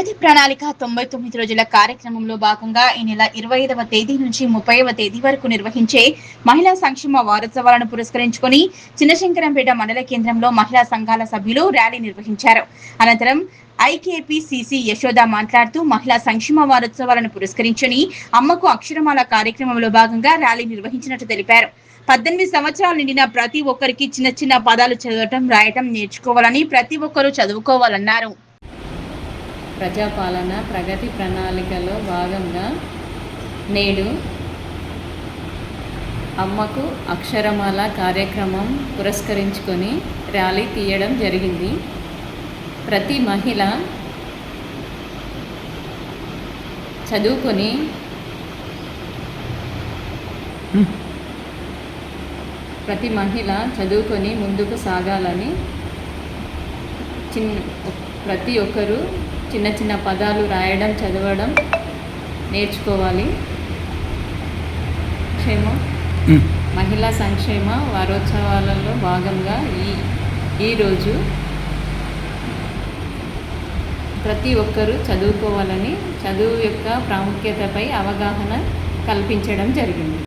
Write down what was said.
ప్రగతి ప్రణాళిక 99 రోజుల కార్యక్రమంలో భాగంగా ఈ నెల 25వ తేదీ నుంచి 30వ తేదీ వరకు నిర్వహించే మహిళా సంక్షేమ వారోత్సవాలను పురస్కరించుకొని చిన్నశంకరంపేట మండల కేంద్రంలో మహిళా సంఘాల సభ్యులు ర్యాలీ నిర్వహించారు. అనంతరం ఐకేపీసీసీ యశోద మాట్లాడుతూ మహిళా సంక్షేమ వారోత్సవాలను పురస్కరించుకొని అమ్మకు అక్షరమాల కార్యక్రమంలో భాగంగా ర్యాలీ నిర్వహించినట్టు తెలిపారు. 18 సంవత్సరాలు నిండిన ప్రతి ఒక్కరికి చిన్న చిన్న పదాలు చదవటం, రాయటం నేర్చుకోవాలని, ప్రతి ఒక్కరూ చదువుకోవాలన్నారు. ప్రజాపాలన ప్రగతి ప్రణాళికలో భాగంగా నేడు అమ్మకు అక్షరమాల కార్యక్రమం పురస్కరించుకొని ర్యాలీ తీయడం జరిగింది. ప్రతి మహిళ చదువుకొని ముందుకు సాగాలని, ప్రతి ఒక్కరూ చిన్న చిన్న పదాలు రాయడం, చదవడం నేర్చుకోవాలి. మహిళా సంక్షేమ వారోత్సవాలలో భాగంగా ఈరోజు ప్రతి ఒక్కరూ చదువుకోవాలని, చదువు యొక్క ప్రాముఖ్యతపై అవగాహన కల్పించడం జరిగింది.